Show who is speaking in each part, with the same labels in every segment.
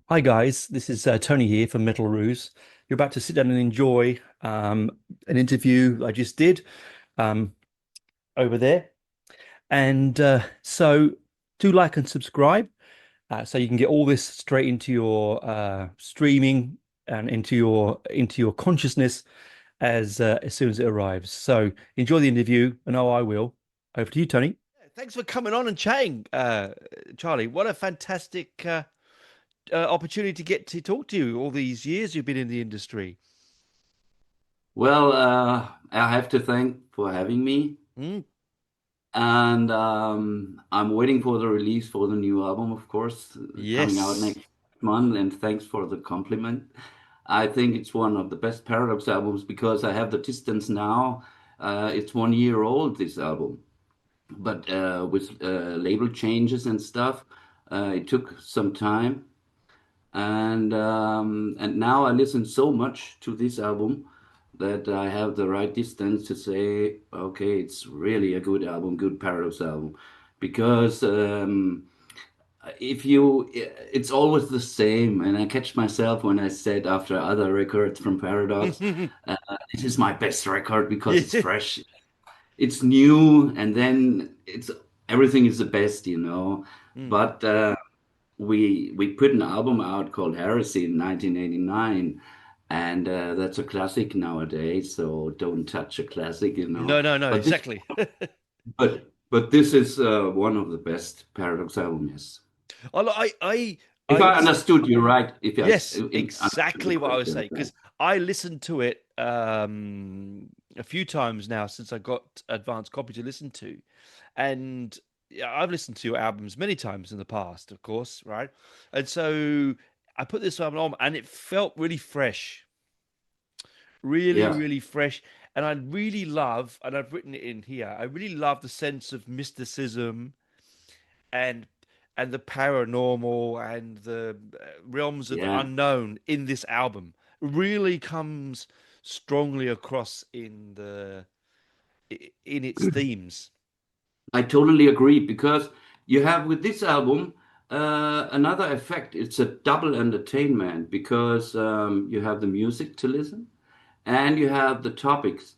Speaker 1: Hi guys, this is Tony here from Metal Ruse. You're about to sit down and enjoy an interview I just did um, over there, and so do like and subscribe so you can get all this straight into your streaming and into your consciousness as soon as it arrives. So enjoy the interview, and I will. Over to you, Tony. Thanks for coming on and chatting, Charlie. What a fantastic opportunity to get to talk to you all these years you've been in the industry.
Speaker 2: Well, I have to thank for having me,
Speaker 1: Mm,
Speaker 2: and I'm waiting for the release for the new album, of course, coming out
Speaker 1: yes.
Speaker 2: next month. And thanks for the compliment. I think it's one of the best Paradox albums because I have the distance now. It's 1 year old, this album, but with label changes and stuff, it took some time. And now I listen so much to this album that I have the right distance to say, okay, it's really a good album, good Paradox album, because if you, it's always the same, and I catch myself when I said after other records from Paradox, uh, this is my best record because it's
Speaker 1: Yeah.
Speaker 2: fresh, it's new, and then it's everything is the best, you know.
Speaker 1: Mm.
Speaker 2: But we put an album out called Heresy in 1989, and that's a classic nowadays. So don't touch a classic, you know.
Speaker 1: No, no, no,
Speaker 2: But this,
Speaker 1: exactly.
Speaker 2: but this is one of the best Paradox albums. If I
Speaker 1: I,
Speaker 2: understood you right, if I
Speaker 1: yes,
Speaker 2: understood you
Speaker 1: exactly what I was
Speaker 2: correctly,
Speaker 1: saying,
Speaker 2: okay.
Speaker 1: because I listened to it a few times now since I got advanced copy to listen to, and yeah, I've listened to your albums many times in the past, of course, right? And so I put this album on, and it felt really fresh, really,
Speaker 2: Yeah,
Speaker 1: really fresh. And I really love, and I've written it in here, I really love the sense of mysticism and the paranormal and the realms of the
Speaker 2: yeah.
Speaker 1: unknown in this album. Really comes strongly across in its themes.
Speaker 2: I totally agree because you have with this album another effect. It's a double entertainment because you have the music to listen and you have the topics,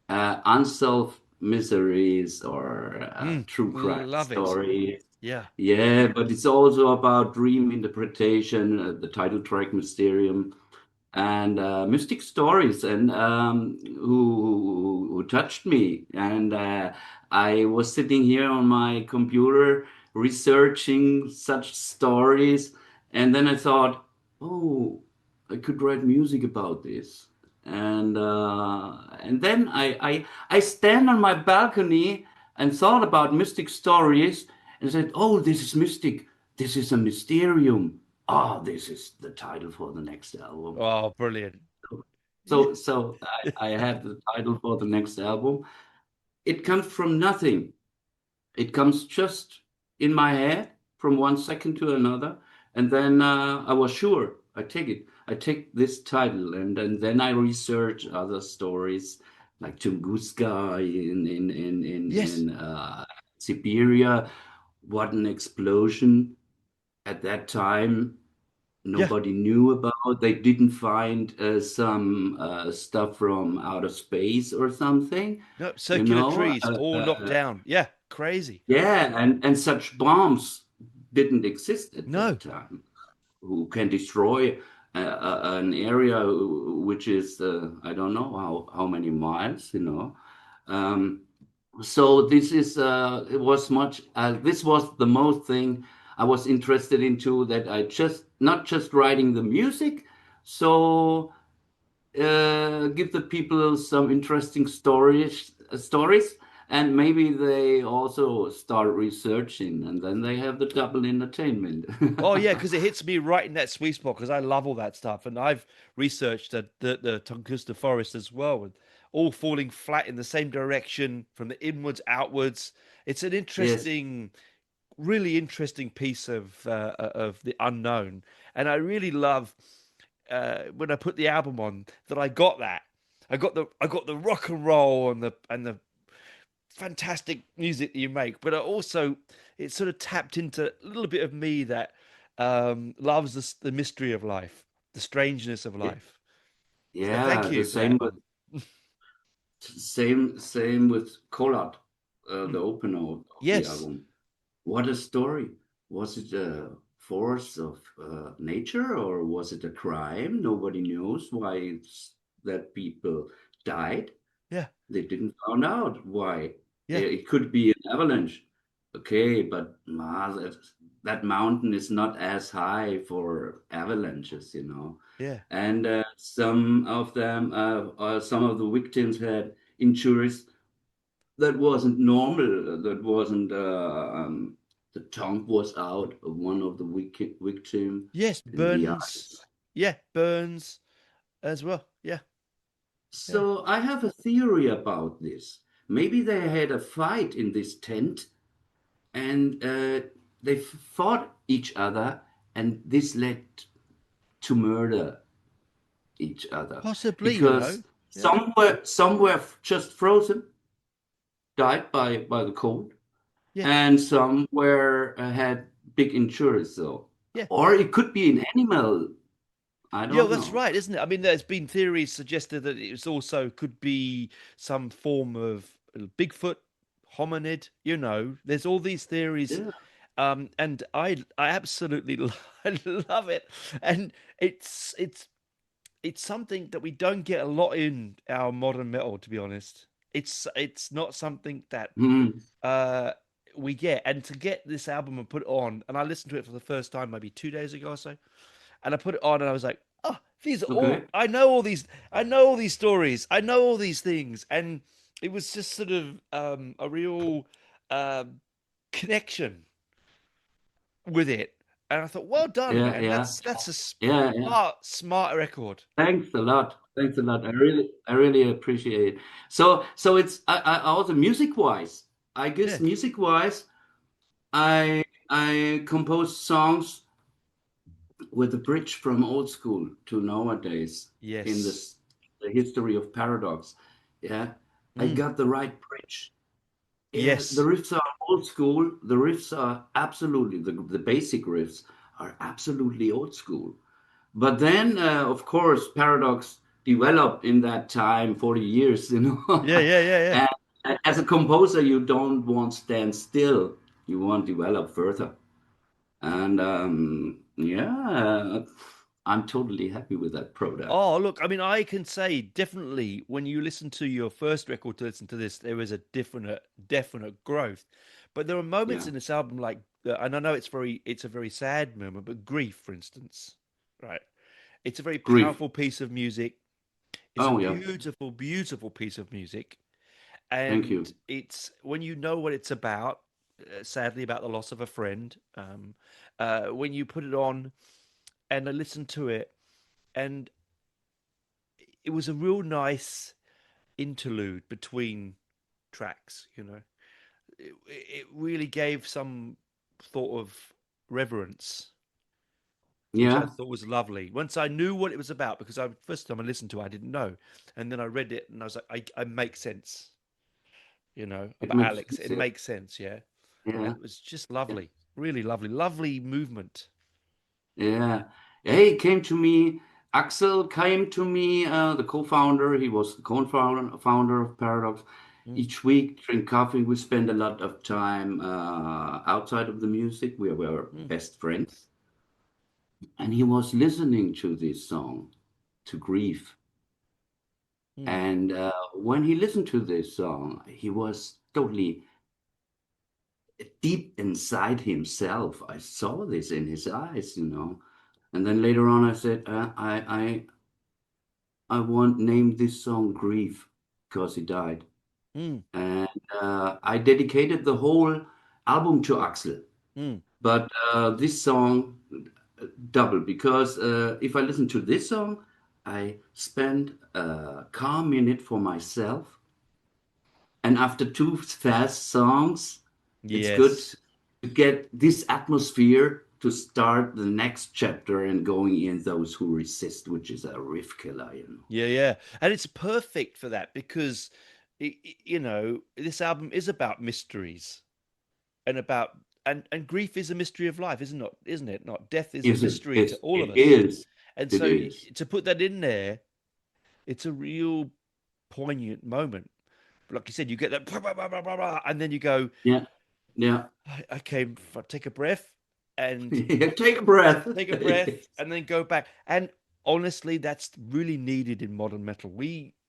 Speaker 2: unsolved miseries or true crime
Speaker 1: Love it.
Speaker 2: stories.
Speaker 1: Yeah.
Speaker 2: Yeah, but it's also about dream interpretation, the title track Mysterium, and mystic stories, and who touched me. And I was sitting here on my computer researching such stories, and then I thought, oh, I could write music about this. And then I stand on my balcony and thought about mystic stories and said, oh, this is mystic. This is a mysterium. Ah, this is the title for the next album.
Speaker 1: Oh, brilliant.
Speaker 2: So I had the title for the next album. It comes from nothing. It comes just in my head from one second to another, and then I was sure I take it. I take this title, and then I research other stories like Tunguska
Speaker 1: Yes.
Speaker 2: in Siberia. What an explosion at that time
Speaker 1: Yeah.
Speaker 2: nobody knew about. They didn't find some stuff from outer space or something,
Speaker 1: No,
Speaker 2: you
Speaker 1: circular
Speaker 2: know.
Speaker 1: trees all knocked down. Yeah. Crazy.
Speaker 2: Yeah, and such bombs didn't exist at
Speaker 1: No.
Speaker 2: that time. Who can destroy an area which is I don't know how many miles, you know. Um, so this is it was much this was the most thing I was interested into that I just not just writing the music, so give the people some interesting stories, and maybe they also start researching, and then they have the double entertainment.
Speaker 1: Oh yeah, because it hits me right in that sweet spot because I love all that stuff, and I've researched the Tunguska forest as well, and all falling flat in the same direction from the inwards outwards. It's an
Speaker 2: Yes.
Speaker 1: interesting, really interesting piece of the unknown, and I really love when I put the album on that I got that. I got the rock and roll and the fantastic music that you make, but I also it sort of tapped into a little bit of me that loves the mystery of life, the strangeness of
Speaker 2: Yeah,
Speaker 1: life. So thank
Speaker 2: yeah, the
Speaker 1: you for
Speaker 2: same
Speaker 1: that
Speaker 2: with
Speaker 1: one.
Speaker 2: same with Collard, the
Speaker 1: Mm.
Speaker 2: opener of the
Speaker 1: Yes.
Speaker 2: album. What a story! Was it a force of nature or was it a crime? Nobody knows why that people died.
Speaker 1: Yeah.
Speaker 2: They didn't find out why.
Speaker 1: Yeah.
Speaker 2: It could be an avalanche. Okay, but that mountain is not as high for avalanches, you know.
Speaker 1: Yeah.
Speaker 2: And some of them, some of the victims had injuries that wasn't normal. That wasn't. The tongue was out of one of the victim
Speaker 1: Yes.
Speaker 2: in the
Speaker 1: Burns.
Speaker 2: eyes.
Speaker 1: Yeah. Burns as well. Yeah. Yeah.
Speaker 2: So I have a theory about this. Maybe they had a fight in this tent and they fought each other, and this led to murder each other
Speaker 1: Possibly, you know.
Speaker 2: because
Speaker 1: Yeah.
Speaker 2: some were just frozen, died by the cold,
Speaker 1: Yeah.
Speaker 2: and some were had big injuries. So,
Speaker 1: Yeah.
Speaker 2: or it could be an animal. I
Speaker 1: Yeah, well,
Speaker 2: don't
Speaker 1: that's
Speaker 2: know.
Speaker 1: right, isn't it? I mean, there's been theories suggested that it's also could be some form of Bigfoot, hominid. You know, there's all these theories,
Speaker 2: Yeah.
Speaker 1: and I absolutely I love it, and it's something that we don't get a lot in our modern metal, to be honest. It's not something that
Speaker 2: Hmm.
Speaker 1: uh we get, and to get this album and put it on, and I listened to it for the first time maybe 2 days ago or so, and I put it on and I was like, oh, these are all
Speaker 2: Okay.
Speaker 1: I know all these stories, I know all these things, and it was just sort of a real um connection with it, and I thought, well done,
Speaker 2: Yeah.
Speaker 1: man.
Speaker 2: Yeah.
Speaker 1: That's a
Speaker 2: Yeah. Yeah.
Speaker 1: smart record.
Speaker 2: Thanks a lot. Thanks a lot. I really appreciate it. So it's I also music wise. I guess
Speaker 1: Yeah.
Speaker 2: music wise, I compose songs with a bridge from old school to nowadays in
Speaker 1: Yes.
Speaker 2: this the history of paradox. Yeah, I
Speaker 1: Mm.
Speaker 2: got the right bridge. Yeah, the
Speaker 1: Yes.
Speaker 2: riffs are old school. The riffs are absolutely the basic riffs are absolutely old school. But then, of course, Paradox developed in that time, 40 years, you know.
Speaker 1: Yeah. Yeah. Yeah. Yeah.
Speaker 2: And as a composer, you don't want to stand still. You want to develop further. And yeah, I'm totally happy with that product.
Speaker 1: Oh, look, I mean, I can say definitely when you listen to your first record to listen to this, there is a definite growth. But there are moments
Speaker 2: Yeah.
Speaker 1: in this album like, and I know it's a very sad moment, but Grief, for instance, right? It's a very
Speaker 2: Grief.
Speaker 1: powerful piece of music. It's a
Speaker 2: Oh, yeah.
Speaker 1: beautiful piece of music.
Speaker 2: Thank
Speaker 1: And
Speaker 2: you.
Speaker 1: it's when you know what it's about, sadly about the loss of a friend, when you put it on and I listen to it, and it was a real nice interlude between tracks, you know. It really gave some thought of reverence, which I
Speaker 2: Yeah,
Speaker 1: thought was lovely. Once I knew what it was about, because I first time I listened to it, I didn't know, and then I read it and I was like, I make sense, you know,
Speaker 2: it
Speaker 1: about
Speaker 2: makes
Speaker 1: Alex.
Speaker 2: sense.
Speaker 1: It
Speaker 2: Yeah.
Speaker 1: makes sense, yeah, and
Speaker 2: Yeah.
Speaker 1: it was just
Speaker 2: Yeah.
Speaker 1: lovely, really lovely, lovely movement.
Speaker 2: Yeah. Hey, came to me. Axel came to me, the co-founder. He was the co-founder of Paradox.
Speaker 1: Mm,
Speaker 2: Each week, drink coffee. We spend a lot of time outside of the music. We were
Speaker 1: mm,
Speaker 2: best friends. And he was listening to this song, to Grief.
Speaker 1: mm.
Speaker 2: And when he listened to this song, he was totally deep inside himself. I saw this in his eyes, you know. And then later on, I said, I want name this song Grief because he died.
Speaker 1: Mm,
Speaker 2: And I dedicated the whole album to Axel.
Speaker 1: mm.
Speaker 2: But this song double because if I listen to this song, I spend a calm minute for myself. And after two fast songs, it's good
Speaker 1: Yes.
Speaker 2: to get this atmosphere to start the next chapter and going in those who resist, which is a riff killer, you know.
Speaker 1: Yeah, yeah. And it's perfect for that because, you know, this album is about mysteries and about and grief is a mystery of life, isn't it? Not death is a
Speaker 2: Is it?
Speaker 1: mystery to
Speaker 2: It's,
Speaker 1: all of
Speaker 2: it
Speaker 1: us.
Speaker 2: is.
Speaker 1: And
Speaker 2: It
Speaker 1: so
Speaker 2: is.
Speaker 1: to put that in there, it's a real poignant moment. Like you said, you get that, and then you go,
Speaker 2: Yeah. Yeah.
Speaker 1: okay, take a breath and
Speaker 2: Take a breath.
Speaker 1: take a breath, and then go back. And honestly, that's really needed in modern metal.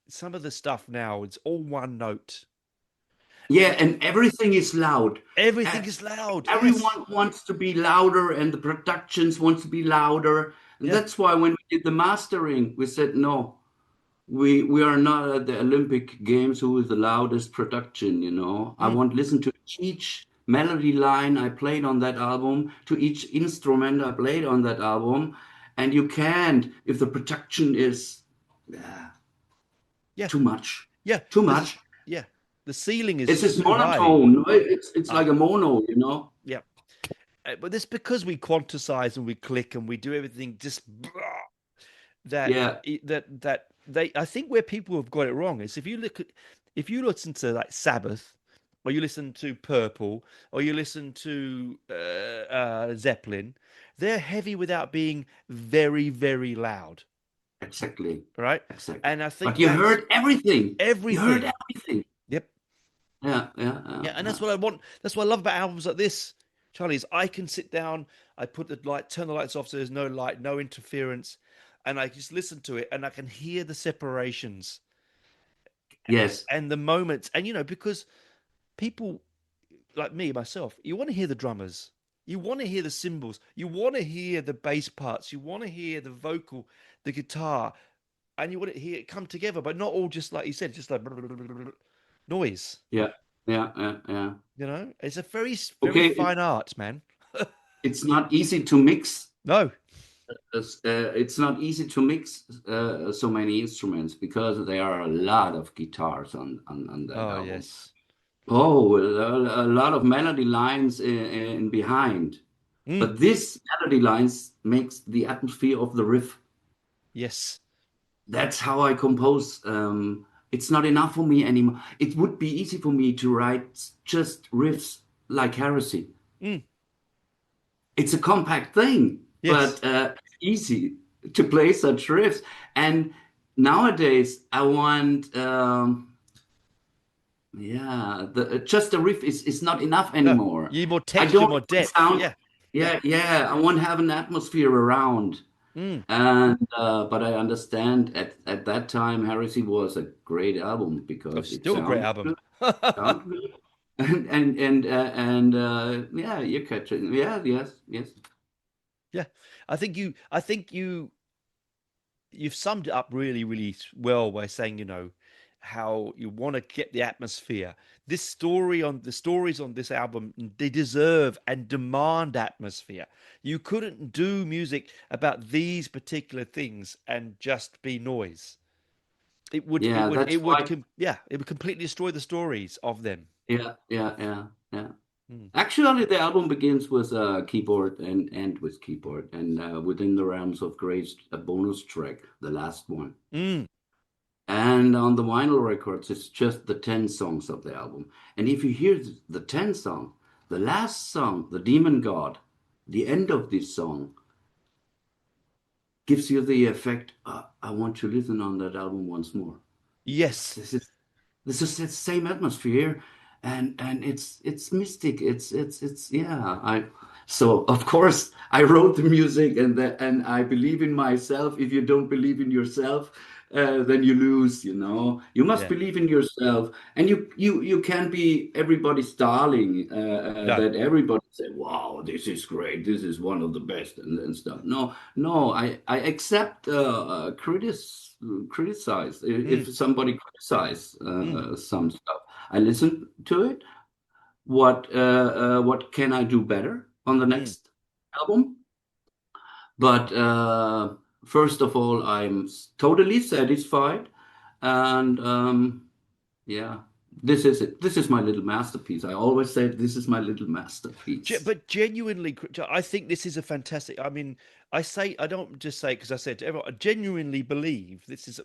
Speaker 1: Some of the stuff now, it's all one note.
Speaker 2: Yeah, and everything is loud. Uh,
Speaker 1: Everything is loud. Yes.
Speaker 2: Everyone wants to be louder, and the productions wants to be louder. And
Speaker 1: Yeah.
Speaker 2: that's why when we did the mastering, we said, no, we are not at the Olympic Games who is the loudest production, you know. I
Speaker 1: Mm,
Speaker 2: want to listen to each melody line I played on that album, to each instrument I played on that album. And you can't if the production is uh,
Speaker 1: yeah.
Speaker 2: too much.
Speaker 1: Yeah.
Speaker 2: Too
Speaker 1: This.
Speaker 2: much.
Speaker 1: Yeah. The ceiling
Speaker 2: It's
Speaker 1: is
Speaker 2: this
Speaker 1: too high.
Speaker 2: monotone. It's like
Speaker 1: Ah.
Speaker 2: a mono, you know.
Speaker 1: Yeah. But it's because we quantize and we click and we do everything just that
Speaker 2: Yeah.
Speaker 1: that they I think where people have got it wrong is if you listen to like Sabbath or you listen to Purple or you listen to Zeppelin, they're heavy without being very loud,
Speaker 2: Exactly.
Speaker 1: right?
Speaker 2: Exactly.
Speaker 1: And I
Speaker 2: But
Speaker 1: think
Speaker 2: you
Speaker 1: that's
Speaker 2: heard everything. You heard
Speaker 1: everything.
Speaker 2: everything.
Speaker 1: Yep.
Speaker 2: Yeah, yeah, yeah,
Speaker 1: Yeah, and
Speaker 2: yeah.
Speaker 1: that's what I want. That's what I love about albums like this, Charlie. Is I can sit down, I put the light, turn the lights off, so there's no light, no interference, and I just listen to it, and I can hear the separations
Speaker 2: Yes.
Speaker 1: and the moments, and because people like me myself, you want to hear the drummers, you want to hear the cymbals, you want to hear the bass parts, you want to hear the vocal, the guitar, and you want to hear it come together, but not all just like you said, just like noise.
Speaker 2: Yeah, yeah, yeah, yeah.
Speaker 1: It's a very
Speaker 2: Okay,
Speaker 1: fine art, man.
Speaker 2: it's not easy to mix.
Speaker 1: No.
Speaker 2: It's not easy to mix so many instruments because there are a lot of guitars on that
Speaker 1: Oh,
Speaker 2: album.
Speaker 1: yes.
Speaker 2: Oh, a lot of melody lines in behind.
Speaker 1: Mm,
Speaker 2: But this melody lines makes the atmosphere of the riff.
Speaker 1: yes.
Speaker 2: That's how I compose. It's not enough for me anymore. It would be easy for me to write just riffs like Heresy.
Speaker 1: Mm,
Speaker 2: It's a compact thing,
Speaker 1: yes.
Speaker 2: but easy to play such riffs. And nowadays, I want, yeah, just a riff is not enough
Speaker 1: No,
Speaker 2: anymore.
Speaker 1: you need more
Speaker 2: I
Speaker 1: texture,
Speaker 2: don't
Speaker 1: more
Speaker 2: want
Speaker 1: depth.
Speaker 2: sound.
Speaker 1: Yeah. Yeah.
Speaker 2: Yeah, yeah. I want to have an atmosphere around.
Speaker 1: Mm.
Speaker 2: And but I understand at that time Heresy was a great album
Speaker 1: Oh,
Speaker 2: because it
Speaker 1: still a great
Speaker 2: sounded
Speaker 1: album.
Speaker 2: good, sounded good. And yeah, you catch it. Yeah, yes, yes.
Speaker 1: Yeah. I think you've summed it up really well by saying, how you want to get the atmosphere. The stories on this album, they deserve and demand atmosphere. You couldn't do music about these particular things and just be noise. It would it
Speaker 2: Yeah,
Speaker 1: would
Speaker 2: that's
Speaker 1: it would
Speaker 2: why.
Speaker 1: com yeah, it would completely destroy the stories of them.
Speaker 2: Yeah, yeah, yeah, yeah.
Speaker 1: Mm.
Speaker 2: Actually, the album begins with a keyboard and end with keyboard, and within the realms of grace, a bonus track, the last one.
Speaker 1: Mm.
Speaker 2: And on the vinyl records, it's just the 10 songs of the album. And if you hear the 10 song, the last song, The Demon God, the end of this song gives you the effect, I want to listen on that album once more. Because
Speaker 1: Yes.
Speaker 2: this is the same atmosphere and it's mystic. It's yeah. I so of course I wrote the music and I believe in myself. If you don't believe in yourself, then you lose, you know. You must
Speaker 1: Yeah.
Speaker 2: believe in yourself, and you can't be everybody's darling.
Speaker 1: No.
Speaker 2: That everybody say, "Wow, this is great. This is one of the best," and stuff. No, no. I accept criticize
Speaker 1: Mm.
Speaker 2: if somebody criticize
Speaker 1: Mm.
Speaker 2: some stuff. I listen to it. What can I do better on the
Speaker 1: Mm.
Speaker 2: next album? But first of all, I'm totally satisfied, and yeah, this is it. This is my little masterpiece. I always say this is my little masterpiece.
Speaker 1: But genuinely, I think this is a fantastic. I mean, I don't just say because I said to everyone, I genuinely believe this is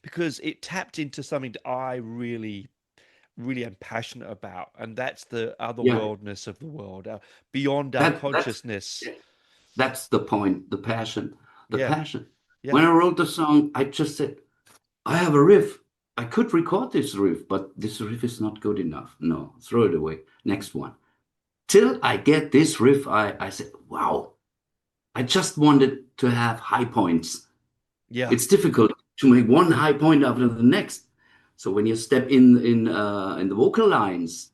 Speaker 1: because it tapped into something that I really really am passionate about, and that's the
Speaker 2: Yeah,
Speaker 1: otherworldness of the world, beyond our
Speaker 2: that that's
Speaker 1: consciousness.
Speaker 2: that's the point, the passion, the
Speaker 1: Yeah,
Speaker 2: passion.
Speaker 1: yeah,
Speaker 2: When I wrote the song, I just said, I have a riff. I could record this riff, but this riff is not good enough. No, throw it away. Next one. Till I get this riff, I said, wow, I just wanted to have high points.
Speaker 1: yeah,
Speaker 2: It's difficult to make one high point after the next. So when you step in the vocal lines,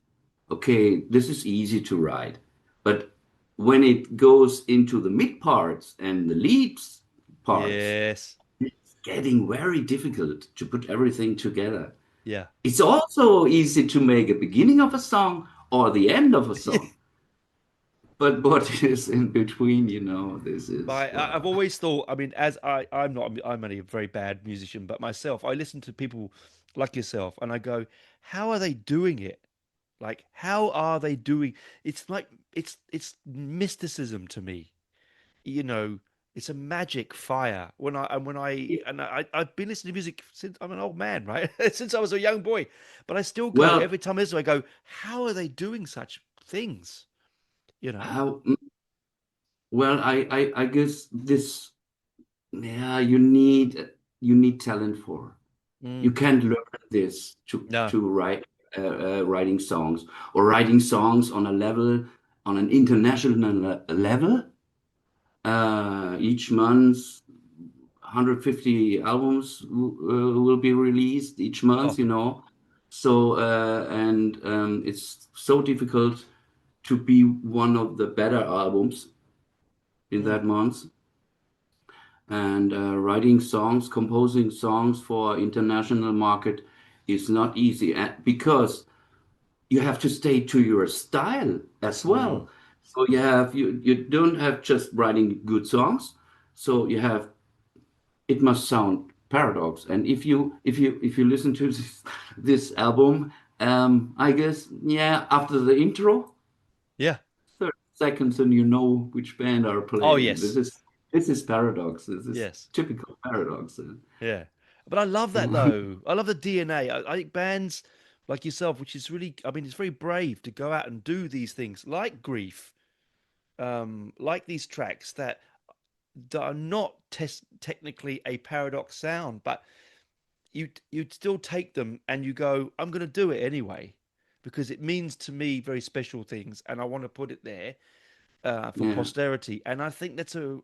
Speaker 2: okay, this is easy to write. But when it goes into the mid parts and the leads parts,
Speaker 1: yes,
Speaker 2: it's getting very difficult to put everything together.
Speaker 1: yeah.
Speaker 2: It's also easy to make a beginning of a song or the end of a song. But what is in between, this is,
Speaker 1: I've
Speaker 2: well,
Speaker 1: always thought, I mean, I'm not, I'm only a very bad musician, but myself, I listen to people like yourself and I go, how are they doing it? Like, how are they doing? It's like, it's mysticism to me, you know, it's a magic fire. I've been listening to music since I'm an old man, right? Since I was a young boy, but I still go
Speaker 2: well,
Speaker 1: every time I listen, I go, how are they doing such things? You know?
Speaker 2: how, well, I guess this, yeah, you need talent for. You
Speaker 1: Mm.
Speaker 2: can't learn this to
Speaker 1: No.
Speaker 2: to write writing songs or writing songs on an international level. Each month, 150 albums will be released each month,
Speaker 1: Oh.
Speaker 2: So and it's so difficult to be one of the better albums in
Speaker 1: Mm.
Speaker 2: that month. And writing songs, composing songs for international market is not easy because you have to stay to your style as
Speaker 1: Mm.
Speaker 2: well. So you don't have just writing good songs. So it must sound paradox. And if you listen to this album, I guess yeah, after the intro,
Speaker 1: Yeah.
Speaker 2: 30 seconds and you know which band are
Speaker 1: Oh,
Speaker 2: playing. This
Speaker 1: yes.
Speaker 2: is this is paradox. This is
Speaker 1: Yes.
Speaker 2: typical paradox.
Speaker 1: Yeah. But I love that though. I love the DNA. I think bands like yourself, which is really, I mean, it's very brave to go out and do these things like Grief, like these tracks that are not technically a paradox sound, but you'd still take them and you go, I'm going to do it anyway because it means to me very special things, and I want to put it there for
Speaker 2: Yeah.
Speaker 1: posterity. And I think that's a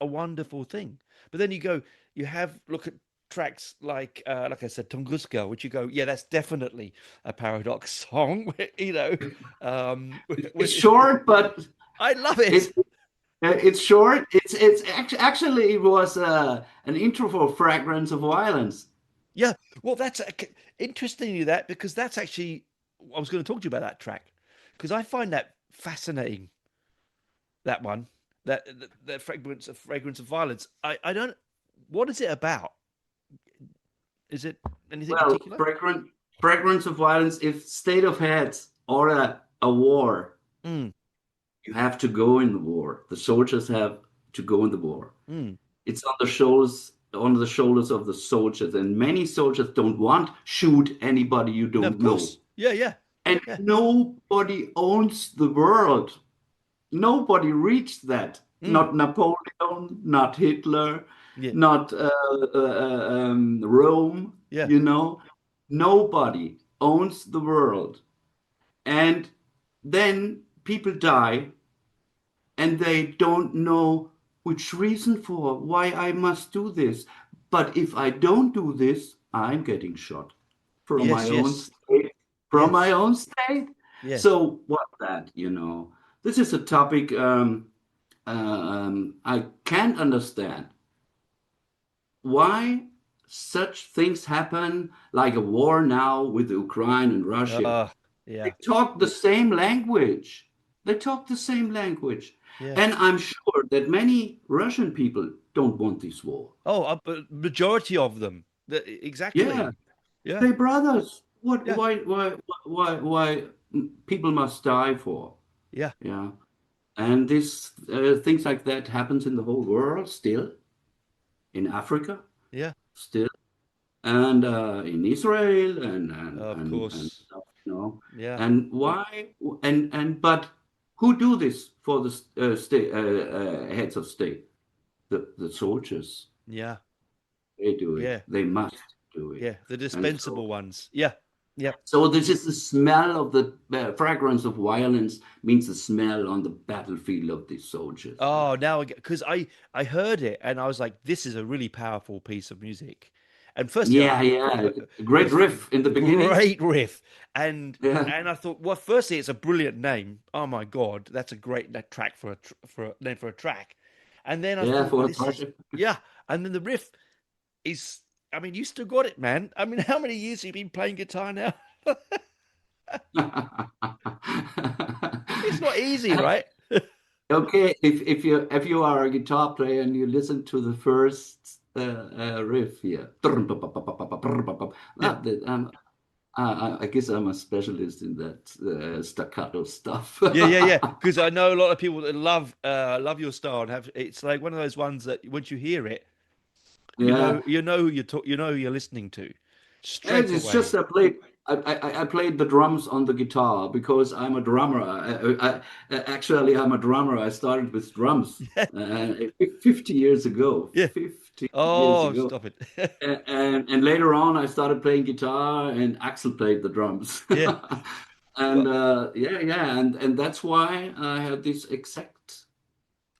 Speaker 1: wonderful thing. But then you go, you have look at tracks like I said, Tunguska, which you go, yeah, that's definitely a paradox song. You know,
Speaker 2: It's short, but
Speaker 1: I love
Speaker 2: it
Speaker 1: it.
Speaker 2: it's short. Actually it was an intro for Fragrance of Violence.
Speaker 1: Yeah, well, that's interestingly that because that's actually I was going to talk to you about that track because I find that fascinating. That one, that fragrance of violence. I don't. What is it about? Is it anything
Speaker 2: Well,
Speaker 1: particular?
Speaker 2: Fragrance of Violence, if state of heads or a war,
Speaker 1: Mm,
Speaker 2: you have to go in the war. The soldiers have to go in the war.
Speaker 1: mm.
Speaker 2: It's on the shoulders of the soldiers, and many soldiers don't want shoot anybody you
Speaker 1: No, of
Speaker 2: don't know.
Speaker 1: course. Yeah, yeah,
Speaker 2: And
Speaker 1: yeah.
Speaker 2: nobody owns the world. Nobody reached that.
Speaker 1: Mm,
Speaker 2: Not Napoleon, not Hitler,
Speaker 1: yeah,
Speaker 2: not Rome,
Speaker 1: yeah,
Speaker 2: you know. Nobody owns the world. And then people die and they don't know which reason for why I must do this. But if I don't do this, I'm getting shot from my
Speaker 1: yes,
Speaker 2: own
Speaker 1: yes,
Speaker 2: state, from my
Speaker 1: yes,
Speaker 2: own state.
Speaker 1: yes.
Speaker 2: So what that? This is a topic I can't understand why such things happen, like a war now with Ukraine and Russia. They
Speaker 1: Yeah,
Speaker 2: talk the same language. They talk the same language.
Speaker 1: yeah.
Speaker 2: And I'm sure that many Russian people don't want this war.
Speaker 1: Oh, but majority of them.
Speaker 2: Yeah,
Speaker 1: Exactly. Yeah,
Speaker 2: they brothers. What,
Speaker 1: yeah,
Speaker 2: why people must die for?
Speaker 1: yeah,
Speaker 2: Yeah. And this things like that happens in the whole world still, in Africa
Speaker 1: yeah,
Speaker 2: still. and in Israel
Speaker 1: Of
Speaker 2: and
Speaker 1: course.
Speaker 2: stuff, you know.
Speaker 1: Yeah.
Speaker 2: And why? And but who do this for the state heads of state? The soldiers.
Speaker 1: Yeah.
Speaker 2: They do it.
Speaker 1: Yeah.
Speaker 2: They must do it.
Speaker 1: Yeah. The
Speaker 2: And so
Speaker 1: dispensable ones. Yeah. Yep.
Speaker 2: so this is the smell of the fragrance of violence means the smell on the battlefield of these soldiers, you
Speaker 1: Oh,
Speaker 2: know.
Speaker 1: now I get because I heard it and I was like, this is a really powerful piece of music. And firstly,
Speaker 2: Yeah, yeah. A great
Speaker 1: first
Speaker 2: riff in the beginning.
Speaker 1: great riff, and
Speaker 2: Yeah,
Speaker 1: I thought, well, firstly, it's a brilliant name. Oh my God, that's a great track for for a name for a track. And then I
Speaker 2: yeah,
Speaker 1: thought,
Speaker 2: for a
Speaker 1: this is
Speaker 2: project.
Speaker 1: yeah. And then the riff is, I mean, you still got it, man. I mean, how many years have you been playing guitar now? It's not easy, right?
Speaker 2: Okay, if you are a guitar player and you listen to the first riff here,
Speaker 1: Yeah.
Speaker 2: I guess I'm a specialist in that staccato stuff.
Speaker 1: Yeah. Because I know a lot of people that love your style and have it's like one of those ones that once you hear it,
Speaker 2: Yeah,
Speaker 1: you know who you're listening to
Speaker 2: and
Speaker 1: straight
Speaker 2: it's just
Speaker 1: away.
Speaker 2: I played the drums on the guitar because I'm a drummer. Actually, I'm a drummer. I started with drums
Speaker 1: Yeah,
Speaker 2: 50 years ago.
Speaker 1: yeah.
Speaker 2: 50 years
Speaker 1: Oh,
Speaker 2: ago.
Speaker 1: stop it.
Speaker 2: And later on, I started playing guitar, and Axel played the drums.
Speaker 1: Yeah.
Speaker 2: And
Speaker 1: Well,
Speaker 2: yeah, and that's why I had this exact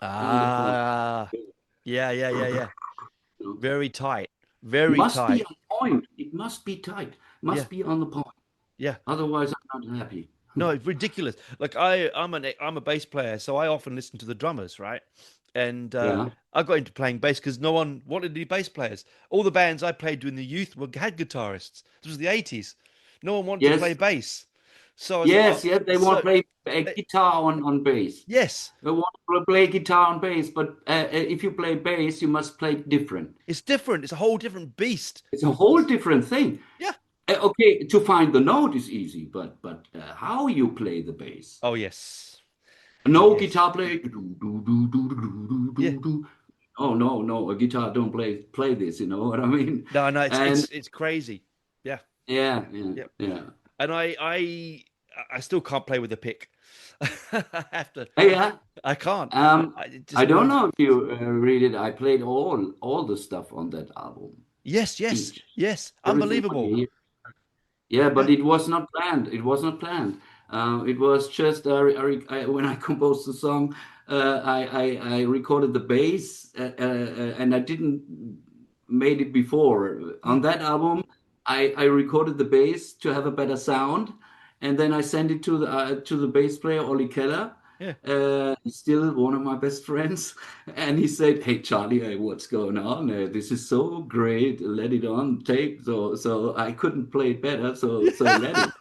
Speaker 2: on the point.
Speaker 1: ah, yeah.
Speaker 2: You know.
Speaker 1: Very tight.
Speaker 2: It
Speaker 1: Very
Speaker 2: must be
Speaker 1: tight.
Speaker 2: on point. It must be tight.
Speaker 1: Yeah,
Speaker 2: Must be on the point.
Speaker 1: yeah.
Speaker 2: Otherwise, I'm not happy.
Speaker 1: No, it's ridiculous. Like I'm a bass player, so I often listen to the drummers, right? And
Speaker 2: Yeah.
Speaker 1: I got into playing bass because no one wanted to be bass players. All the bands I played during the youth had guitarists. This was the 80s. No one wanted to play
Speaker 2: Yes.
Speaker 1: bass. So I was like, oh,
Speaker 2: Yes. Yes. They want to
Speaker 1: so
Speaker 2: play a
Speaker 1: uh,
Speaker 2: guitar on bass.
Speaker 1: yes,
Speaker 2: They want to play guitar on bass, but if you play bass, you must play different.
Speaker 1: it's different. It's a whole different beast.
Speaker 2: It's a whole different thing.
Speaker 1: Yeah.
Speaker 2: Okay, to find the note is easy, but how you play the bass?
Speaker 1: Oh, yes.
Speaker 2: No
Speaker 1: Yes.
Speaker 2: guitar player.
Speaker 1: Yeah.
Speaker 2: Oh no, a guitar don't play this. You know what I mean?
Speaker 1: No, no,
Speaker 2: And
Speaker 1: it's crazy. Yeah.
Speaker 2: yeah, yeah,
Speaker 1: Yep.
Speaker 2: yeah.
Speaker 1: And I still can't play with a pick. I have to.
Speaker 2: Yeah.
Speaker 1: I can't. It
Speaker 2: I
Speaker 1: just
Speaker 2: don't
Speaker 1: won't.
Speaker 2: know if you read it. I played all the stuff on that album.
Speaker 1: Yes.
Speaker 2: Each
Speaker 1: Yes.
Speaker 2: everything what you
Speaker 1: Unbelievable.
Speaker 2: hear. Yeah,
Speaker 1: Yeah.
Speaker 2: but it was not planned. It was not planned. It was just when I composed the song, I recorded the bass, and I didn't made it before. On
Speaker 1: Mm,
Speaker 2: that album, I recorded the bass to have a better sound, and then I sent it to the bass player Ollie Keller.
Speaker 1: yeah.
Speaker 2: He's still one of my best friends, and he said, "Hey Charlie, what's going on? This is so great. Let it on tape." So I couldn't play it better. So let it.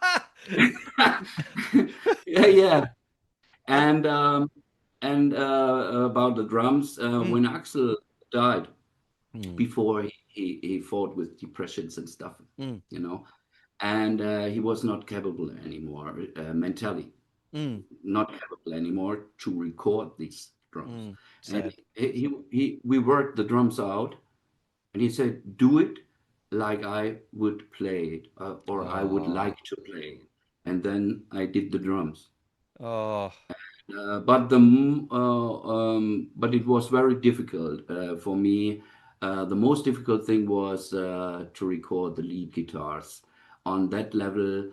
Speaker 2: Yeah, yeah.
Speaker 1: I,
Speaker 2: And about the drums,
Speaker 1: mm,
Speaker 2: when Axel died
Speaker 1: mm,
Speaker 2: before he fought with depressions and stuff,
Speaker 1: mm,
Speaker 2: you know, and he was not capable anymore mentally,
Speaker 1: mm,
Speaker 2: not capable anymore to record these drums. And
Speaker 1: sad.
Speaker 2: we worked the drums out, and he said, "Do it like I would play it, or I would
Speaker 1: Oh,
Speaker 2: like to play it." And then I did the drums.
Speaker 1: oh,
Speaker 2: But it was very difficult for me. The most difficult thing was to record the lead guitars on that level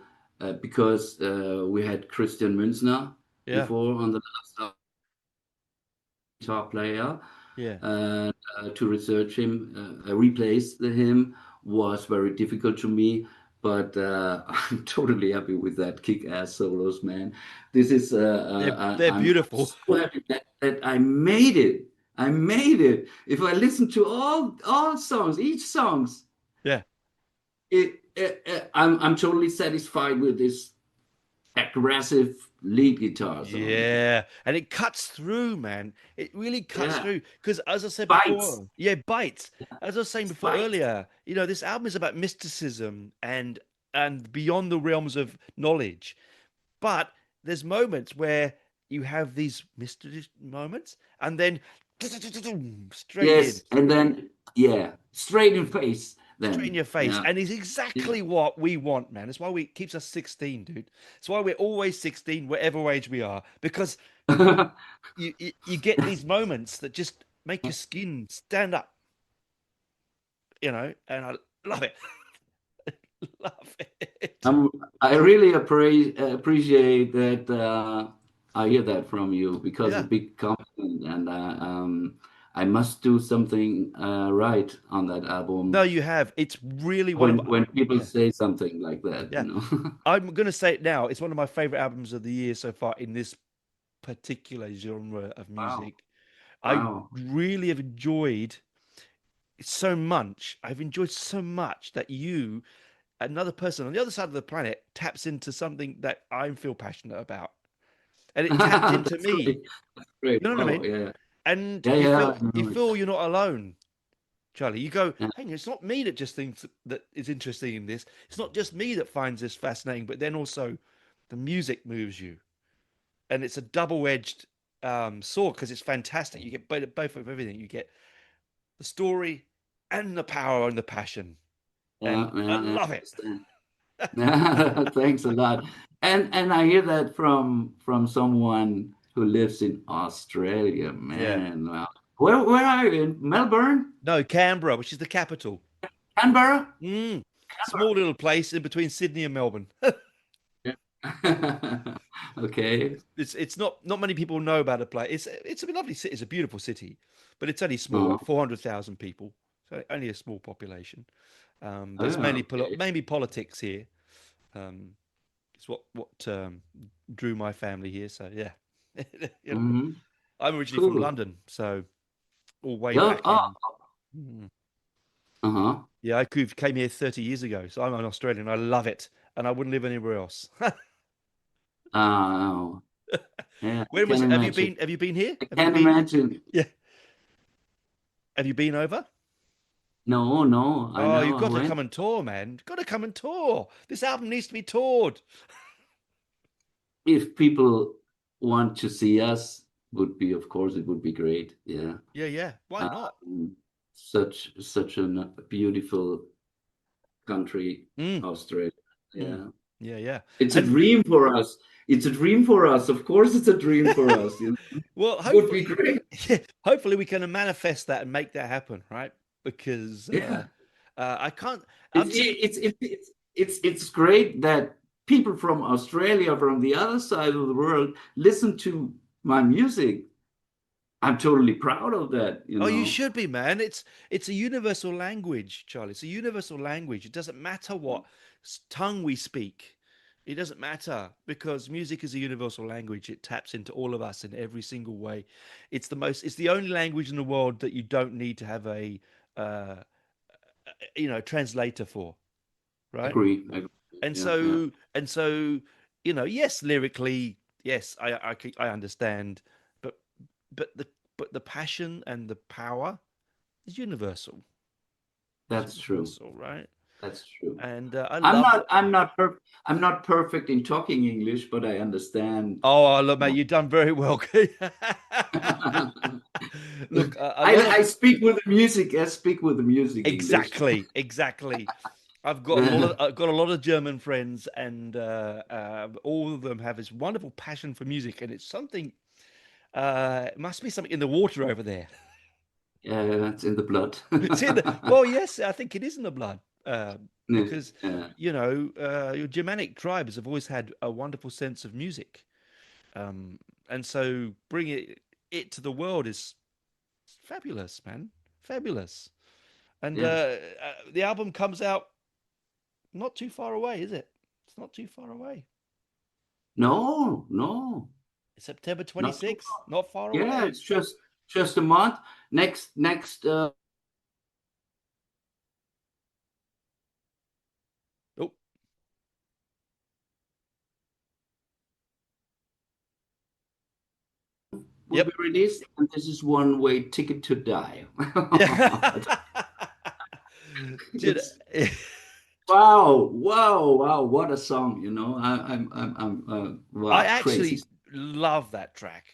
Speaker 2: because we had Christian Münzner
Speaker 1: yeah,
Speaker 2: before on the last guitar player.
Speaker 1: yeah.
Speaker 2: To research him, replace him was very difficult to me. But I'm totally happy with that kick-ass solos, man. This is
Speaker 1: They're
Speaker 2: I'm
Speaker 1: beautiful.
Speaker 2: so happy that I made it. I made it. If I listen to all songs, each songs,
Speaker 1: Yeah.
Speaker 2: I'm totally satisfied with this aggressive lead guitar sound.
Speaker 1: Yeah, and it cuts through, man. It really cuts
Speaker 2: Yeah,
Speaker 1: through. Because as I said
Speaker 2: bites,
Speaker 1: before, yeah, bites. As I was saying before
Speaker 2: bites.
Speaker 1: earlier, this album is about mysticism and beyond the realms of knowledge. But there's moments where you have these mystery moments, and then straight in.
Speaker 2: Yes, and then yeah, straight in face.
Speaker 1: straight in
Speaker 2: then.
Speaker 1: your face,
Speaker 2: Yeah.
Speaker 1: and it's
Speaker 2: Yeah.
Speaker 1: exactly what we want, man. It's why we it keeps us 16, dude. It's why we're always 16, whatever age we are, because you get these moments that just make your skin stand up, and I love it. Love it.
Speaker 2: I really appreciate that. I hear that from you because a
Speaker 1: Yeah.
Speaker 2: big compliment, and I must do something right on that
Speaker 1: No,
Speaker 2: album
Speaker 1: you have. It's really one of
Speaker 2: when people
Speaker 1: yeah,
Speaker 2: say something like that,
Speaker 1: yeah.
Speaker 2: you know.
Speaker 1: I'm gonna say it now. It's one of my favorite albums of the year so far in this particular genre of
Speaker 2: Wow,
Speaker 1: music. I
Speaker 2: wow.
Speaker 1: really have enjoyed it so much. I've enjoyed so much that you, another person on the other side of the planet, taps into something that I feel passionate about. And it tapped into
Speaker 2: That's
Speaker 1: me.
Speaker 2: great. Great.
Speaker 1: You know what I
Speaker 2: Wow,
Speaker 1: mean?
Speaker 2: yeah.
Speaker 1: And
Speaker 2: Yeah,
Speaker 1: you
Speaker 2: yeah,
Speaker 1: feel
Speaker 2: I
Speaker 1: you
Speaker 2: know it.
Speaker 1: feel you're not alone, Charlie. You go,
Speaker 2: Yeah.
Speaker 1: hey, it's not me that just thinks that is interesting in this. It's not just me that finds this fascinating, but then also the music moves you. And it's a double-edged sword because it's fantastic. You get both of everything. You get the story and the power and the passion.
Speaker 2: Yeah,
Speaker 1: And I
Speaker 2: yeah, I
Speaker 1: love it.
Speaker 2: understand. Thanks a lot. And I hear that from someone who lives in Australia,
Speaker 1: Yeah.
Speaker 2: man. Wow. Where are you? In Melbourne?
Speaker 1: No, Canberra, which is the capital.
Speaker 2: Canberra?
Speaker 1: Mm. Small little place in between Sydney and Melbourne.
Speaker 2: Yeah. Okay.
Speaker 1: It's not many people know about a place. It's a lovely city. It's a beautiful city, but it's only small,
Speaker 2: Uh,
Speaker 1: like 400,000 people. So only a small population. But it's
Speaker 2: yeah,
Speaker 1: mainly
Speaker 2: okay.
Speaker 1: mainly politics here. Um, it's what drew my family here. So yeah, you know,
Speaker 2: Hmm.
Speaker 1: I'm originally from
Speaker 2: Cool.
Speaker 1: London, so all way
Speaker 2: Yeah.
Speaker 1: back
Speaker 2: Oh,
Speaker 1: in. Mm.
Speaker 2: uh-huh.
Speaker 1: Yeah, came here 30 years ago, so I'm an Australian. I love it, and I wouldn't live anywhere else.
Speaker 2: Oh, yeah, I
Speaker 1: When was
Speaker 2: can
Speaker 1: it? Have you
Speaker 2: imagine.
Speaker 1: been? Have you been here?
Speaker 2: I
Speaker 1: Have you
Speaker 2: can
Speaker 1: been?
Speaker 2: imagine.
Speaker 1: Yeah. Have you been over?
Speaker 2: No, no, I
Speaker 1: Oh, you've
Speaker 2: know I
Speaker 1: got to
Speaker 2: went.
Speaker 1: come and tour, man. You've got to come and tour. This album needs to be toured.
Speaker 2: If people want to see us, would be, of course, it would be great. Yeah.
Speaker 1: Yeah, yeah. Why not?
Speaker 2: Um, such a beautiful country,
Speaker 1: Mm,
Speaker 2: Australia.
Speaker 1: mm.
Speaker 2: Yeah.
Speaker 1: Yeah, yeah.
Speaker 2: It's a
Speaker 1: And
Speaker 2: dream for us. It's a dream for us. Of course, it's a dream for us. You know?
Speaker 1: well,
Speaker 2: Would be
Speaker 1: hopefully,
Speaker 2: great.
Speaker 1: yeah, hopefully we can manifest that and make that happen, right? Because
Speaker 2: Yeah.
Speaker 1: I can't.
Speaker 2: It's
Speaker 1: I'm sick.
Speaker 2: it's great that people from Australia, from the other side of the world, listen to my music. I'm totally proud of that, you
Speaker 1: Oh, you
Speaker 2: know.
Speaker 1: should be, man. It's a universal language, Charlie. It's a universal language. It doesn't matter what tongue we speak. It doesn't matter because music is a universal language. It taps into all of us in every single way. It's the only language in the world that you don't need to have uh, translator for, right?
Speaker 2: Agree. Agree.
Speaker 1: And
Speaker 2: Yeah, yeah.
Speaker 1: yes, lyrically, yes, I understand, but but the passion and the power is universal. It's
Speaker 2: That's true.
Speaker 1: universal, right?
Speaker 2: That's true.
Speaker 1: And I
Speaker 2: I'm
Speaker 1: love
Speaker 2: not
Speaker 1: that.
Speaker 2: I'm not per I'm not perfect in talking English, but I understand.
Speaker 1: Oh, look, mate,
Speaker 2: uh,
Speaker 1: you've done very well. Look, a lot of
Speaker 2: I speak with the music. I speak with the music English.
Speaker 1: exactly. I've got a lot of German friends, and all of them have this wonderful passion for music, and it's something. It must be something in the water over there.
Speaker 2: Yeah, it's in the blood.
Speaker 1: It's in the, well, yes, I think it is in the blood,
Speaker 2: Yeah,
Speaker 1: because
Speaker 2: yeah,
Speaker 1: your Germanic tribes have always had a wonderful sense of music, um, and so bringing it to the world is fabulous, man, fabulous. And
Speaker 2: yeah.
Speaker 1: the album comes out not too far away, is it? It's not too far away.
Speaker 2: No, no,
Speaker 1: It's September
Speaker 2: not too
Speaker 1: 26th,
Speaker 2: far.
Speaker 1: not far
Speaker 2: Yeah,
Speaker 1: away.
Speaker 2: it's just a month. Next
Speaker 1: Oh,
Speaker 2: will be
Speaker 1: yep.
Speaker 2: released, and this is One Way Ticket to Die.
Speaker 1: Yeah. Dude,
Speaker 2: It's wow, wow, wow! What a song, you know.
Speaker 1: I
Speaker 2: Wow, crazy.
Speaker 1: actually love that track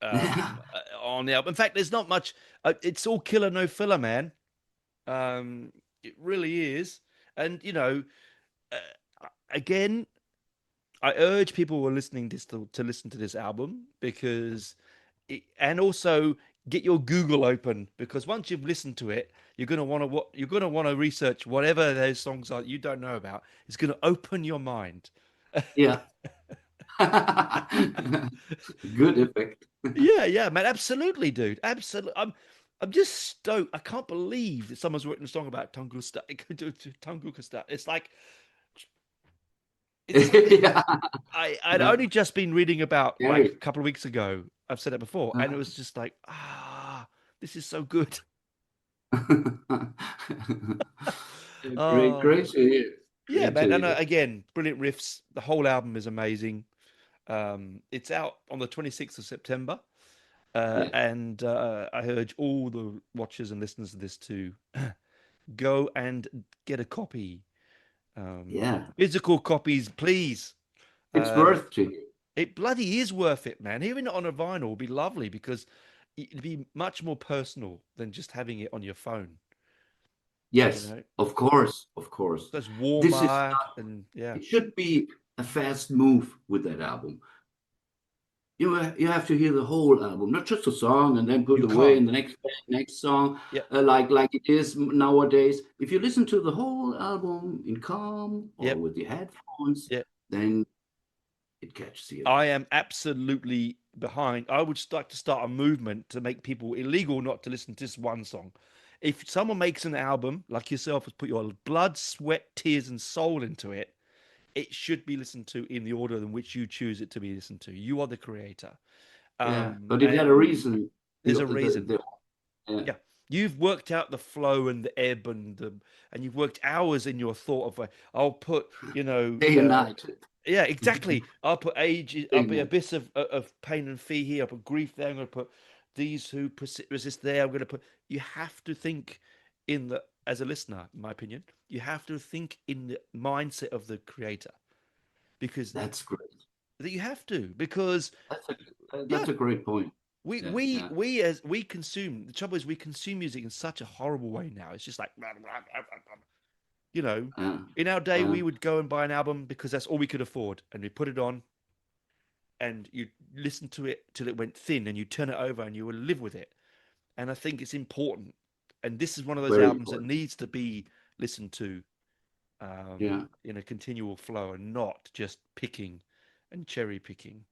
Speaker 1: on the album. In fact, there's not much. It's all killer, no filler, man. Um, It really is. And again, I urge people who are listening to listen to this album because and also get your Google open because once you've listened to it, you're gonna want to research whatever those songs are you don't know about. It's gonna open your mind.
Speaker 2: Yeah. Good effect.
Speaker 1: Yeah, yeah, man, absolutely, dude, absolutely. I'm just stoked. I can't believe that someone's written a song about Tunguska. Tunguska. It's like
Speaker 2: Yeah.
Speaker 1: I'd only just been reading about like a
Speaker 2: Scary.
Speaker 1: couple of weeks ago. I've said it before, and it was just like, this is so good.
Speaker 2: Great,
Speaker 1: Oh,
Speaker 2: great to hear.
Speaker 1: yeah,
Speaker 2: Great to
Speaker 1: man. And
Speaker 2: hear.
Speaker 1: again, brilliant riffs. The whole album is amazing. It's out on the 26th of September,
Speaker 2: Yeah.
Speaker 1: and I urge all the watchers and listeners of this to go and get a copy.
Speaker 2: Yeah.
Speaker 1: Physical copies, please.
Speaker 2: It's
Speaker 1: Um,
Speaker 2: worth to hear.
Speaker 1: It bloody is worth it, man. Hearing it on a vinyl would be lovely because it'd be much more personal than just having it on your phone. You
Speaker 2: Yes,
Speaker 1: know,
Speaker 2: of course, of course.
Speaker 1: that's
Speaker 2: This is
Speaker 1: warmer
Speaker 2: not,
Speaker 1: and yeah,
Speaker 2: it should be a fast move with that album. You have to hear the whole album, not just a song and then put
Speaker 1: you
Speaker 2: away
Speaker 1: can't.
Speaker 2: in the next song,
Speaker 1: Yeah,
Speaker 2: like it is nowadays. If you listen to the whole album in calm or
Speaker 1: yep,
Speaker 2: with the headphones,
Speaker 1: yeah.
Speaker 2: then it catches your
Speaker 1: I
Speaker 2: eye.
Speaker 1: am absolutely behind. I would like to start a movement to make people illegal not to listen to just one song. If someone makes an album like yourself has put your blood, sweat, tears, and soul into it, it should be listened to in the order in which you choose it to be listened to. You are the creator.
Speaker 2: Yeah, but it had
Speaker 1: And
Speaker 2: a reason.
Speaker 1: there's a reason.
Speaker 2: Yeah,
Speaker 1: Yeah. You've worked out the flow and the ebb and you've worked hours in your thought of I'll put,
Speaker 2: day and night.
Speaker 1: yeah, exactly. I'll put age, I'll
Speaker 2: Day and
Speaker 1: put
Speaker 2: night.
Speaker 1: abyss of pain and fee here. I'll put grief there. I'm going to put these who resist there. I'm going to put, you have to think as a listener, in my opinion, you have to think in the mindset of the creator because
Speaker 2: That's great.
Speaker 1: you have to, because
Speaker 2: That's
Speaker 1: yeah,
Speaker 2: a great point.
Speaker 1: we
Speaker 2: Yeah,
Speaker 1: we
Speaker 2: yeah,
Speaker 1: we as we consume the trouble is we consume music in such a horrible way now. It's just like you know,
Speaker 2: yeah,
Speaker 1: in our day
Speaker 2: yeah.
Speaker 1: we would go and buy an album because that's all we could afford, and we put it on and you listen to it till it went thin, and you turn it over and you will live with it. And I think it's important, and this is one of those
Speaker 2: Very
Speaker 1: albums that
Speaker 2: important.
Speaker 1: needs to be listened to
Speaker 2: Yeah,
Speaker 1: in a continual flow and not just picking and cherry picking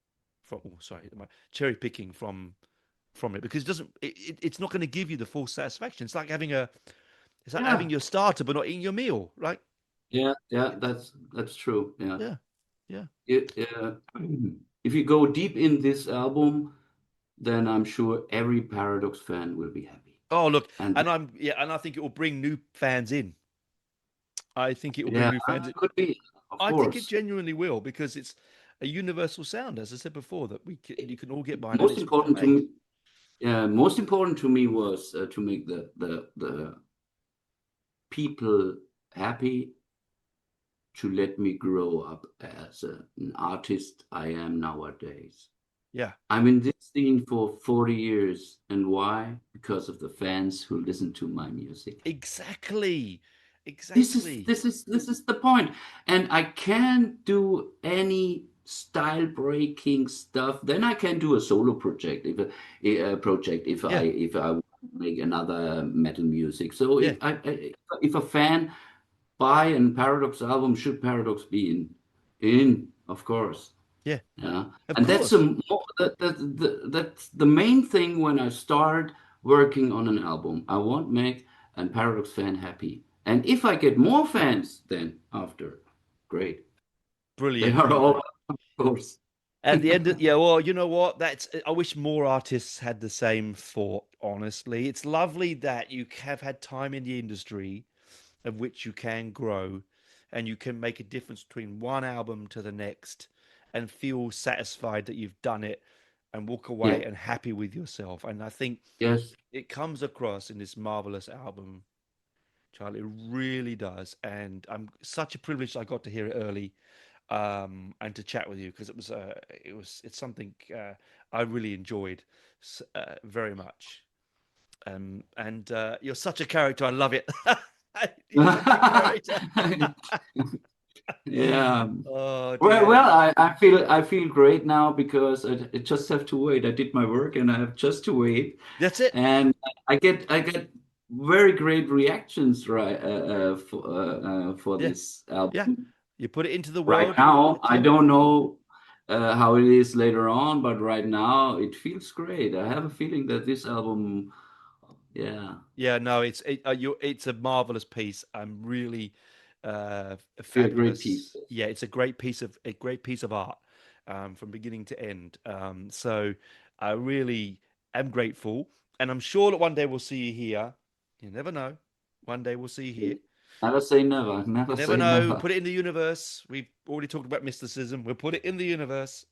Speaker 1: from. Oh, sorry, cherry picking from it because it's not going to give you the full satisfaction. It's like having
Speaker 2: yeah,
Speaker 1: your starter but not eating your meal, right?
Speaker 2: yeah, yeah.
Speaker 1: It-
Speaker 2: That's true. Yeah.
Speaker 1: yeah, yeah.
Speaker 2: If you go deep in this album, then I'm sure every Paradox fan will be happy.
Speaker 1: Oh, look,
Speaker 2: And
Speaker 1: and I think it will bring new fans in. I think it will bring
Speaker 2: yeah,
Speaker 1: new fans in.
Speaker 2: could be, of
Speaker 1: I think it
Speaker 2: course.
Speaker 1: genuinely will because it's a universal sound, as I said before, that you can all get behind, and
Speaker 2: Most
Speaker 1: it's
Speaker 2: important to
Speaker 1: great.
Speaker 2: me, yeah, most important to me was to make the people happy, to let me grow up as an artist I am nowadays.
Speaker 1: Yeah,
Speaker 2: I'm in this scene for 40 years. And why? Because of the fans who listen to my music.
Speaker 1: exactly,
Speaker 2: This is
Speaker 1: exactly.
Speaker 2: this is this is the point. And I can't do any style breaking stuff. Then I can do a solo project a project
Speaker 1: Yeah,
Speaker 2: if I make another metal music. So
Speaker 1: yeah,
Speaker 2: if a fan buy an Paradox album, should Paradox be in, of course.
Speaker 1: yeah.
Speaker 2: Yeah,
Speaker 1: Of
Speaker 2: and
Speaker 1: course,
Speaker 2: that's the main thing when I start working on an album. I want to make a Paradox fan happy, and if I get more fans, then after, great. They
Speaker 1: brilliant.
Speaker 2: are all, of course.
Speaker 1: At the end of, yeah, well, you know what? I wish more artists had the same thought, honestly. It's lovely that you have had time in the industry of which you can grow and you can make a difference between one album to the next and feel satisfied that you've done it and walk
Speaker 2: Yeah.
Speaker 1: away and happy with yourself. And I think
Speaker 2: Yes.
Speaker 1: it comes across in this marvelous album, Charlie. It really does. And I'm such a privilege I got to hear it early and to chat with you because it's something I really enjoyed very much. And you're such a character. I love it. Great.
Speaker 2: Yeah.
Speaker 1: Oh
Speaker 2: Well,
Speaker 1: dear.
Speaker 2: I feel great now because I just have to wait. I did my work and I have just to wait,
Speaker 1: That's it.
Speaker 2: and I get very great reactions for
Speaker 1: Yeah.
Speaker 2: this
Speaker 1: Yeah.
Speaker 2: album
Speaker 1: You put it into the
Speaker 2: right
Speaker 1: world, you
Speaker 2: now.
Speaker 1: get
Speaker 2: I
Speaker 1: to.
Speaker 2: don't know how it is later on, but right now it feels great. I have a feeling that this album, yeah,
Speaker 1: Yeah, no, it's a marvelous piece. I'm really
Speaker 2: be a great
Speaker 1: fabulous.
Speaker 2: piece.
Speaker 1: Yeah, it's a great piece of art from beginning to end. So I really am grateful, and I'm sure that one day we'll see you here. You never know. One day we'll see you here.
Speaker 2: Never say never.
Speaker 1: You
Speaker 2: Never
Speaker 1: never
Speaker 2: say
Speaker 1: know.
Speaker 2: never.
Speaker 1: Put it in the universe. We've already talked about mysticism. We'll put it in the universe,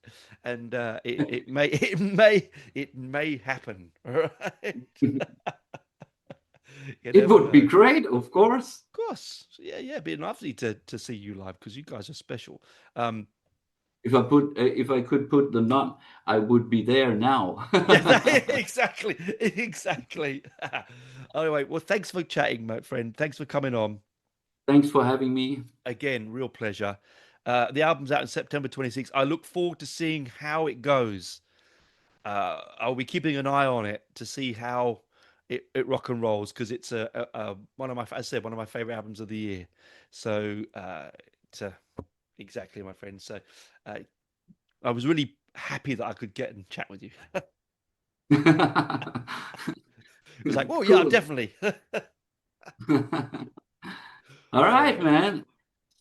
Speaker 1: and it may happen. All right. You
Speaker 2: It
Speaker 1: never
Speaker 2: would be
Speaker 1: know.
Speaker 2: great, of course.
Speaker 1: Of course, yeah, yeah, it'd be lovely to see you live because you guys are special. Um,
Speaker 2: If I could put the knot, I would be there now.
Speaker 1: yeah, exactly, exactly. Anyway, well, thanks for chatting, my friend. Thanks for coming on.
Speaker 2: Thanks for having me.
Speaker 1: Again, real pleasure. The album's out in September 26th. I look forward to seeing how it goes. I'll be keeping an eye on it to see how it rock and rolls because it's one of my, as I said, one of my favorite albums of the year. So, exactly, my friend. So, uh, I was really happy that I could get and chat with you. It was like, oh yeah,
Speaker 2: Cool.
Speaker 1: definitely.
Speaker 2: All right,
Speaker 1: Uh,
Speaker 2: man.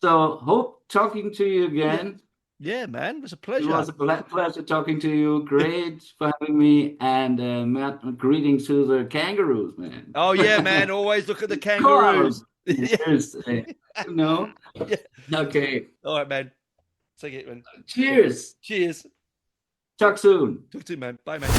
Speaker 2: So hope talking to you
Speaker 1: yeah,
Speaker 2: again.
Speaker 1: yeah, man, it was a
Speaker 2: It
Speaker 1: pleasure.
Speaker 2: was a pleasure talking to you. Great for having me, and Matt, greetings to the kangaroos, man.
Speaker 1: Oh yeah, man, always look at the
Speaker 2: Koalas.
Speaker 1: kangaroos. Yeah,
Speaker 2: Cheers. You know.
Speaker 1: yeah.
Speaker 2: Okay.
Speaker 1: All right, man. Take it, man. Take it.
Speaker 2: Cheers.
Speaker 1: Cheers.
Speaker 2: Talk soon.
Speaker 1: Talk to you, man. Bye, mate.